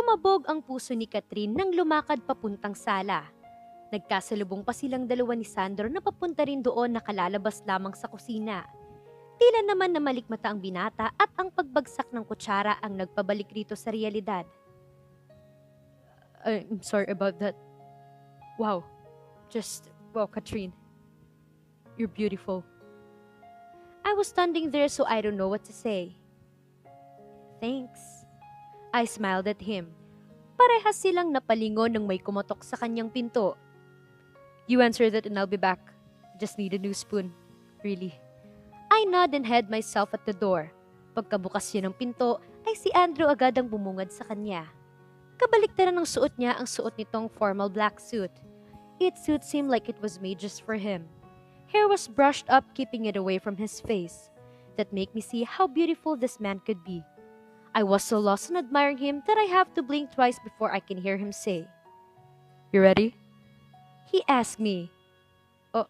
Kumabog ang puso ni Catherine nang lumakad papuntang sala. Nagkasalubong pa silang dalawa ni Sandro na papunta rin doon na kalalabas lamang sa kusina. Tila naman na malikmata ang binata at ang pagbagsak ng kutsara ang nagpabalik rito sa realidad. I'm sorry about that. Wow. Wow, Catherine. You're beautiful. I was standing there so I don't know what to say. Thanks. I smiled at him. Parehas silang napalingon nang may kumotok sa kanyang pinto. You answer that and I'll be back. Just need a new spoon. Really. I nod and head myself at the door. Pagkabukas niya ng pinto, ay si Andrew agad ang bumungad sa kanya. Kabaliktaran ng suot niya ang suot nitong formal black suit. It suits him like it was made just for him. Hair was brushed up, keeping it away from his face. That made me see how beautiful this man could be. I was so lost in admiring him that I have to blink twice before I can hear him say, "You ready?" He asked me. Oh,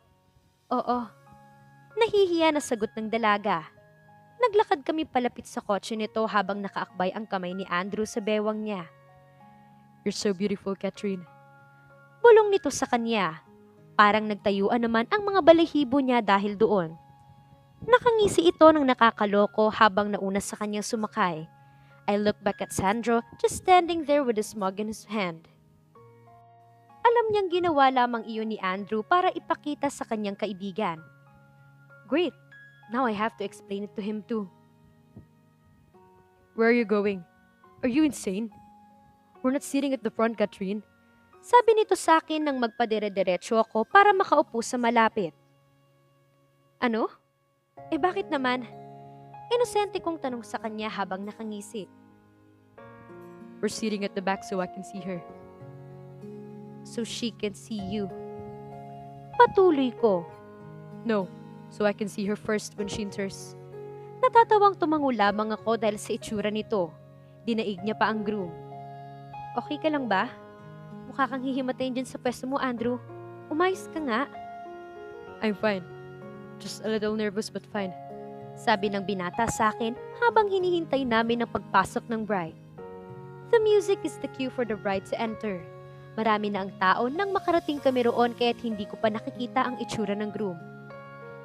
oo. Nahihiya na sagot ng dalaga. Naglakad kami palapit sa kotse nito habang nakaakbay ang kamay ni Andrew sa bewang niya. You're so beautiful, Catherine. Bulong nito sa kanya. Parang nagtayuan naman ang mga balahibo niya dahil doon. Nakangisi ito ng nakakaloko habang nauna sa kanyang sumakay. I looked back at Sandro just standing there with a smug in his hand. Alam niyang ginawa lamang iyon ni Andrew para ipakita sa kanyang kaibigan. Great! Now I have to explain it to him too. Where are you going? Are you insane? We're not sitting at the front, Catherine. Sabi nito sa akin nang magpadire-diretso ako para makaupo sa malapit. Ano? Bakit naman? Inosente kong tanong sa kanya habang nakangisi. We're sitting at the back so I can see her. So she can see you. Patuloy ko. No, so I can see her first when she enters. Natatawang tumango lamang ako dahil sa itsura nito. Dinaig niya pa ang groom. Okay ka lang ba? Mukha kang hihimatayin dyan sa pwesto mo, Andrew. Umayos ka nga. I'm fine. Just a little nervous but fine. Sabi ng binata sa akin habang hinihintay namin ang pagpasok ng bride. The music is the cue for the bride to enter. Marami na ang tao nang makarating kami roon kaya't hindi ko pa nakikita ang itsura ng groom.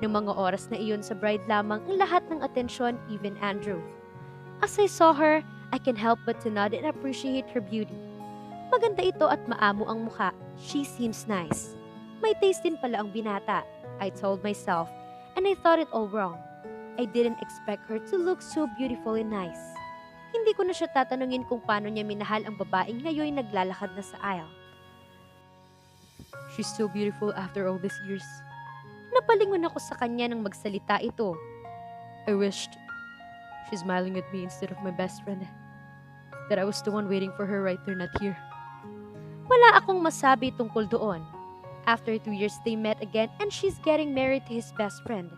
Noong mga oras na iyon sa bride lamang ang lahat ng atensyon, even Andrew. As I saw her, I can help but to nod and appreciate her beauty. Maganda ito at maamo ang mukha. She seems nice. May taste din pala ang binata, I told myself, and I thought it all wrong. I didn't expect her to look so beautiful and nice. Hindi ko na siya tatanungin kung paano niya minahal ang babaeng ngayon naglalakad na sa aisle. She's so beautiful after all these years. Napalingon ako sa kanya nang magsalita ito. I wished she's smiling at me instead of my best friend. That I was the one waiting for her right there, not here. Wala akong masabi tungkol doon. After 2 years, they met again and she's getting married to his best friend.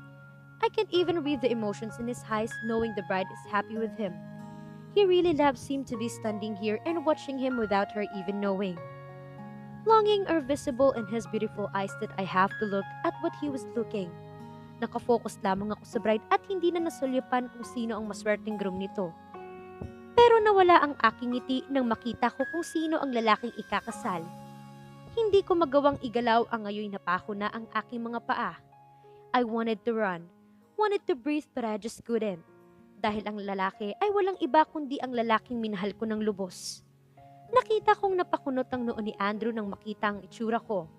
I can't even read the emotions in his eyes knowing the bride is happy with him. He really loves him to be standing here and watching him without her even knowing. Longing are visible in his beautiful eyes that I have to look at what he was looking. Nakafocus lamang ako sa bride at hindi na nasulyapan kung sino ang maswerteng groom nito. Pero nawala ang aking ngiti nang makita ko kung sino ang lalaking ikakasal. Hindi ko magawang igalaw ang ngayon napako na ang aking mga paa. I wanted to run, wanted to breathe but I just couldn't. Dahil ang lalaki ay walang iba kundi ang lalaking minahal ko ng lubos. Nakita kong napakunot ang noo ni Andrew nang makita ang itsura ko,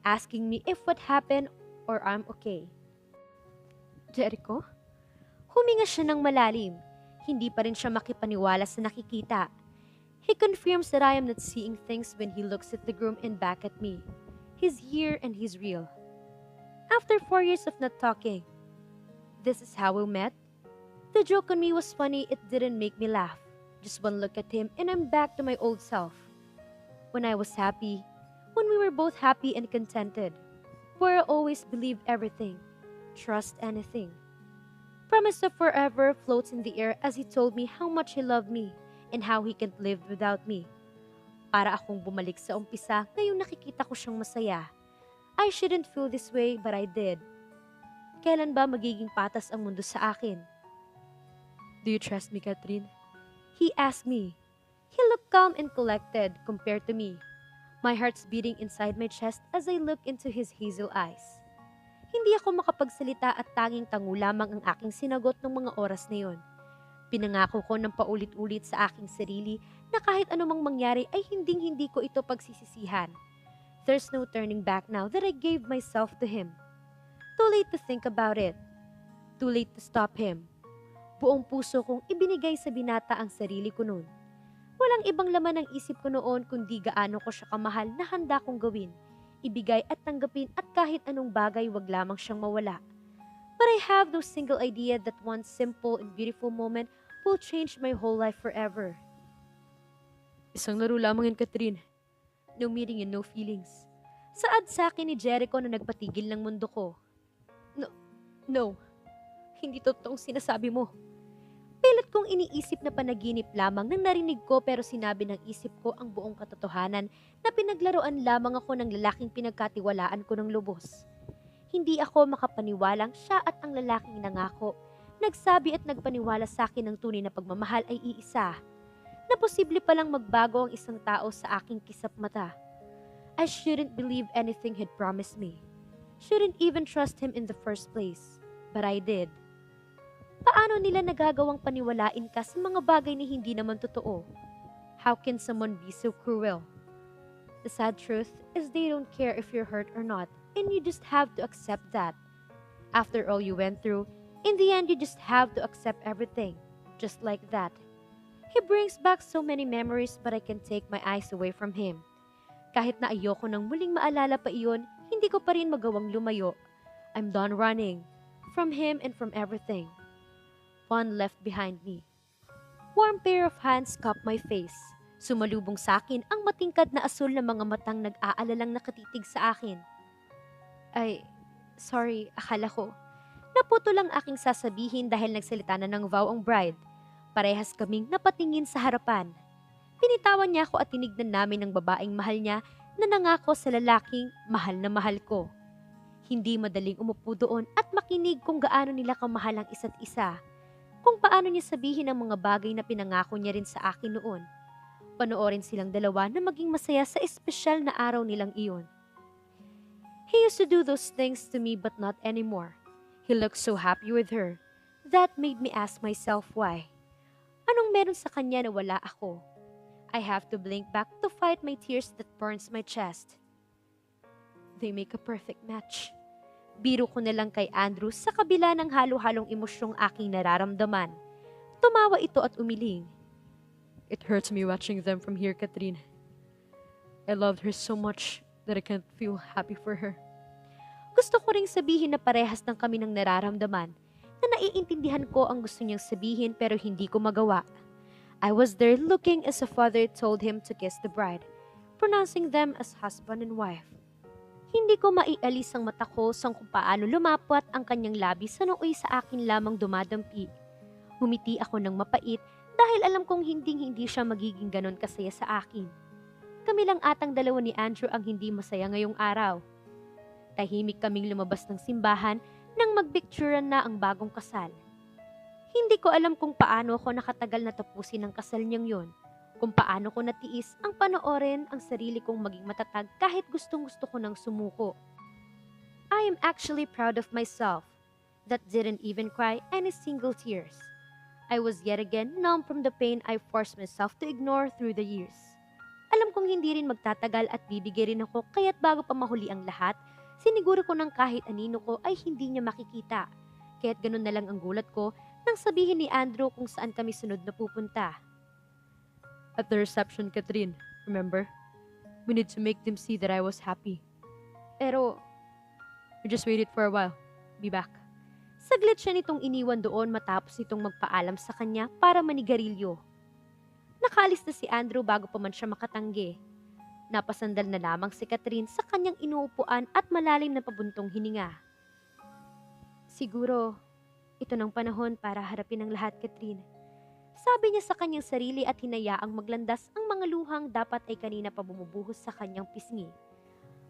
asking me if what happened or I'm okay. Jericho? Huminga siya ng malalim. Hindi pa rin siya makipaniwala sa nakikita. He confirms that I am not seeing things when he looks at the groom and back at me. He's here and he's real. After 4 years of not talking, this is how we met? The joke on me was funny, it didn't make me laugh. Just one look at him and I'm back to my old self. When I was happy, when we were both happy and contented, where I always believed everything, trust anything. Promise of forever floats in the air as he told me how much he loved me and how he can't live without me. Para akong bumalik sa umpisa ngayong nakikita ko siyang masaya. I shouldn't feel this way but I did. Kailan ba magiging patas ang mundo sa akin? Do you trust me, Catherine? He asked me. He looked calm and collected compared to me. My heart's beating inside my chest as I look into his hazel eyes. Hindi ako makapagsalita at tanging tango lamang ang aking sinagot ng mga oras na yon. Pinangako ko ng paulit-ulit sa aking sarili na kahit anumang mangyari ay hinding-hindi ko ito pagsisisihan. There's no turning back now that I gave myself to him. Too late to think about it. Too late to stop him. Buong puso kong ibinigay sa binata ang sarili ko noon. Walang ibang laman ng isip ko noon kundi gaano ko siya kamahal na handa kong gawin, ibigay at tanggapin at kahit anong bagay wag lamang siyang mawala. But I have no single idea that one simple and beautiful moment will change my whole life forever. Isang laro lamang yan, Catherine. No meaning and no feelings. Saad sa akin ni Jericho na nagpatigil ng mundo ko. No. Hindi totoong sinasabi mo. Pilit kong iniisip na panaginip lamang nang narinig ko pero sinabi ng isip ko ang buong katotohanan na pinaglaruan lamang ako ng lalaking pinagkatiwalaan ko ng lubos. Hindi ako makapaniwalang siya at ang lalaking nangako, nagsabi at nagpaniwala sa akin ng tunay na pagmamahal ay iisa, na posible palang magbago ang isang tao sa aking kisap mata. I shouldn't believe anything he'd promised me. Shouldn't even trust him in the first place. But I did. Paano nila nagagawang paniwalain ka sa mga bagay na hindi naman totoo? How can someone be so cruel? The sad truth is they don't care if you're hurt or not, and you just have to accept that. After all you went through, in the end you just have to accept everything, just like that. He brings back so many memories but I can take my eyes away from him. Kahit na ayoko nang muling maalala pa iyon, hindi ko pa rin magawang lumayo. I'm done running, from him and from everything. One left behind me. Warm pair of hands cupped my face. Sumalubong sa akin ang matingkad na asul na mga matang nag-aalalang nakatitig sa akin. Ay, sorry, akala ko. Naputo lang aking sasabihin dahil nagsalita na ng vow ang bride. Parehas kaming napatingin sa harapan. Pinitawan niya ako at tinignan namin ng babaeng mahal niya na nangako sa lalaking mahal na mahal ko. Hindi madaling umupo doon at makinig kung gaano nila kamahal ang isa't isa. Kung paano niya sabihin ang mga bagay na pinangako niya rin sa akin noon. Panoorin silang dalawa na maging masaya sa espesyal na araw nilang iyon. He used to do those things to me but not anymore. He looked so happy with her. That made me ask myself why. Anong meron sa kanya na wala ako? I have to blink back to fight my tears that burns my chest. They make a perfect match. Biro ko na lang kay Andrew sa kabila ng halo-halong emosyong aking nararamdaman. Tumawa ito at umiling. It hurts me watching them from here, Catherine. I loved her so much that I can't feel happy for her. Gusto ko ring sabihin na parehas ng kami ng nararamdaman, na naiintindihan ko ang gusto niyang sabihin pero hindi ko magawa. I was there looking as a father told him to kiss the bride, pronouncing them as husband and wife. Hindi ko maialis ang mata ko sa kung paano lumapat ang kanyang labi sa nooy sa akin lamang dumadampi. Humiti ako ng mapait dahil alam kong hindi siya magiging ganon kasaya sa akin. Kami lang atang dalawa ni Andrew ang hindi masaya ngayong araw. Tahimik kaming lumabas ng simbahan nang magpicturean na ang bagong kasal. Hindi ko alam kung paano ako nakatagal na tapusin ang kasal niyang yon. Kung paano ko natiis ang panoorin ang sarili kong maging matatag kahit gustong-gusto ko nang sumuko. I am actually proud of myself that didn't even cry any single tears. I was yet again numb from the pain I forced myself to ignore through the years. Alam kong hindi rin magtatagal at bibigay rin ako kaya't bago pa mahuli ang lahat, siniguro ko ng kahit anino ko ay hindi niya makikita. Kaya't ganun na lang ang gulat ko nang sabihin ni Andrew kung saan kami sunod na pupunta. At the reception, Catherine, remember? We need to make them see that I was happy. Pero, we just waited for a while. Be back. Saglit siya nitong iniwan doon matapos nitong magpaalam sa kanya para manigarilyo. Nakaalis na si Andrew bago pa man siya makatanggi. Napasandal na lamang si Catherine sa kanyang inuupuan at malalim na pabuntong hininga. Siguro, ito ng panahon para harapin ang lahat, Catherine. Sabi niya sa kanyang sarili at hinayaang maglandas ang mga luhang dapat ay kanina pa bumubuhos sa kanyang pisngi.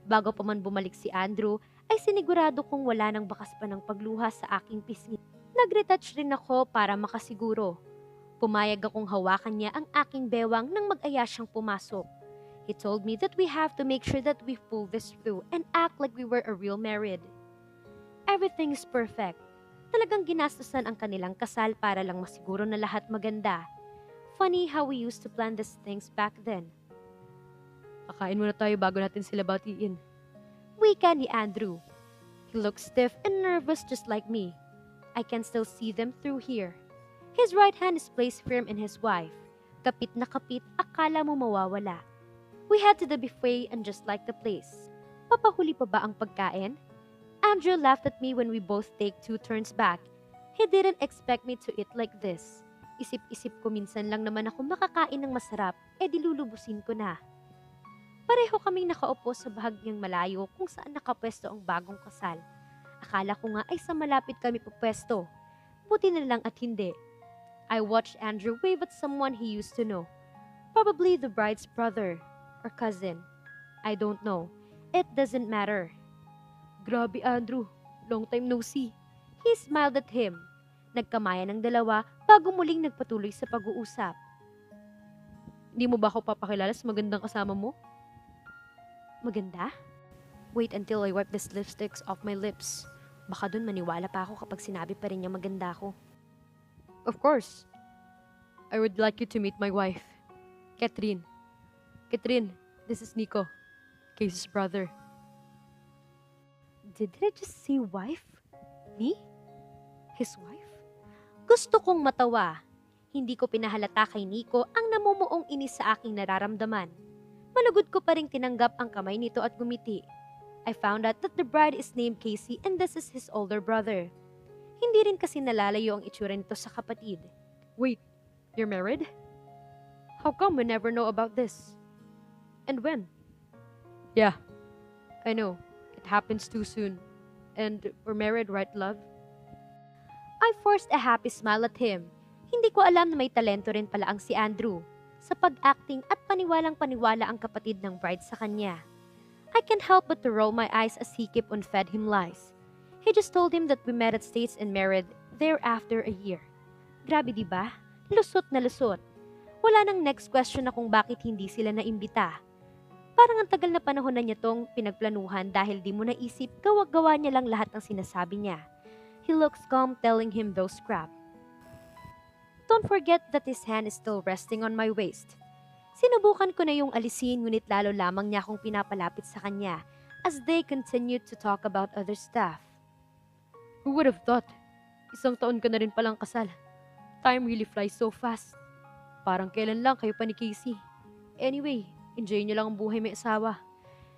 Bago pa man bumalik si Andrew, ay sinigurado kong wala nang bakas pa ng pagluha sa aking pisngi. Nag-retouch rin ako para makasiguro. Pumayag akong hawakan niya ang aking bewang nang mag-aya siyang pumasok. He told me that we have to make sure that we pull this through and act like we were a real married. Everything is perfect. Talagang ginastusan ang kanilang kasal para lang masiguro na lahat maganda. Funny how we used to plan these things back then. Kakain muna tayo bago natin sila batiin. Wika ni Andrew. He looked stiff and nervous just like me. I can still see them through here. His right hand is placed firm in his wife. Kapit na kapit, akala mo mawawala. We head to the buffet and just like the place. Papahuli pa ba ang pagkain? Andrew laughed at me when we both take 2 turns back. He didn't expect me to eat like this. Isip-isip ko minsan lang naman ako makakain ng masarap, dilulubusin ko na. Pareho kaming nakaupo sa bahagyang malayo kung saan nakapwesto ang bagong kasal. Akala ko nga ay sa malapit kami pupwesto. Buti na lang at hindi. I watched Andrew wave at someone he used to know. Probably the bride's brother or cousin. I don't know. It doesn't matter. Grabe Andrew, long time no see. He smiled at him. Nagkamayan ng dalawa bago muling nagpatuloy sa pag-uusap. Hindi mo ba ako papakilala sa magandang kasama mo? Maganda? Wait until I wipe this lipsticks off my lips. Baka dun maniwala pa ako kapag sinabi pa rin niya maganda ako. Of course. I would like you to meet my wife, Catherine. Catherine, this is Nico, Casey's brother. Did I just say wife? Me? His wife? Gusto kong matawa. Hindi ko pinahalata kay Nico ang namumuong inis sa aking nararamdaman. Malugod ko pa ring tinanggap ang kamay nito at gumiti. I found out that the bride is named Casey and this is his older brother. Hindi rin kasi nalalayo ang itsura nito sa kapatid. Wait, you're married? How come we never know about this? And when? Yeah, I know. It happens too soon. And we're married, right, love? I forced a happy smile at him. Hindi ko alam na may talento rin pala ang si Andrew sa pag-acting at paniwalang-paniwala ang kapatid ng bride sa kanya. I can't help but to roll my eyes as he kept on fed him lies. He just told him that we met at States and married there after a year. Grabe diba? Lusot na lusot. Wala nang next question na kung bakit hindi sila naimbita. Parang ang tagal na panahon na niya tong pinagplanuhan dahil di mo naisip gawa-gawa niya lang lahat ng sinasabi niya. He looks calm telling him those crap. Don't forget that his hand is still resting on my waist. Sinubukan ko na yung alisin ngunit lalo lamang niya akong pinapalapit sa kanya as they continued to talk about other stuff. Who would have thought? 1 taon ka na rin palang kasal. Time really flies so fast. Parang kailan lang kayo pa ni Casey. Anyway, enjoy niyo lang ang buhay may asawa.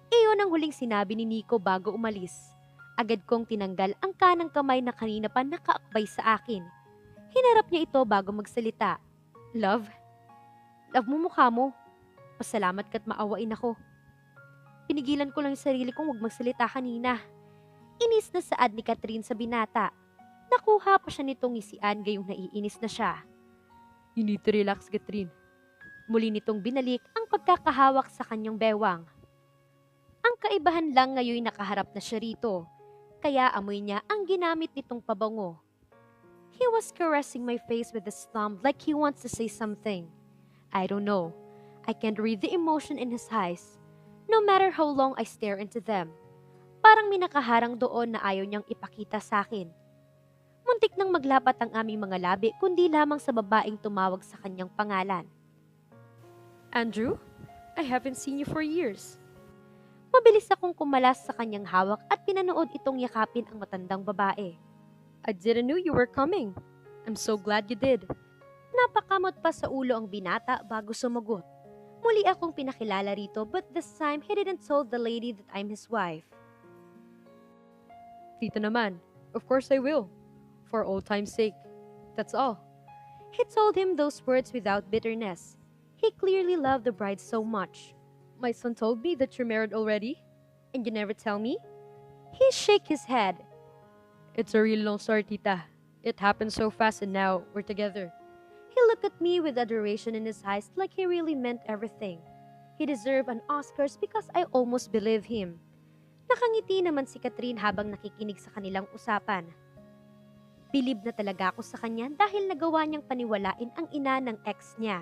Iyon ang huling sinabi ni Nico bago umalis. Agad kong tinanggal ang kanang kamay na kanina pa nakaakbay sa akin. Hinarap niya ito bago magsalita. Love? Love mo mukha mo. Pasalamat ka't maawain ako. Pinigilan ko lang yung sarili kong huwag magsalita kanina. Inis na saad ni Catherine sa binata. Nakuha pa siya nitong ngisian gayong naiinis na siya. You need to relax, Catherine. Muli nitong binalik ang pagkakahawak sa kanyang bewang. Ang kaibahan lang ngayon nakaharap na siya rito. Kaya amoy niya ang ginamit nitong pabango. He was caressing my face with his thumb like he wants to say something. I don't know. I can't read the emotion in his eyes, no matter how long I stare into them. Parang may nakaharang doon na ayaw niyang ipakita sa akin. Muntik nang maglapat ang aming mga labi kundi lamang sa babaeng tumawag sa kanyang pangalan. Andrew, I haven't seen you for years. Mabilis akong kumalas sa kanyang hawak at pinanood itong yakapin ang matandang babae. I didn't know you were coming. I'm so glad you did. Napakamot pa sa ulo ang binata bago sumagot. Muli akong pinakilala rito but this time he didn't tell the lady that I'm his wife. Dito naman, of course I will. For old time's sake. That's all. He told him those words without bitterness. He clearly loved the bride so much. My son told me that you're married already? And you never tell me? He shook his head. It's a real long story, tita. It happened so fast and now we're together. He looked at me with adoration in his eyes like he really meant everything. He deserved an Oscars because I almost believe him. Nakangiti naman si Catherine habang nakikinig sa kanilang usapan. Bilib na talaga ako sa kanya dahil nagawa niyang paniwalain ang ina ng ex niya.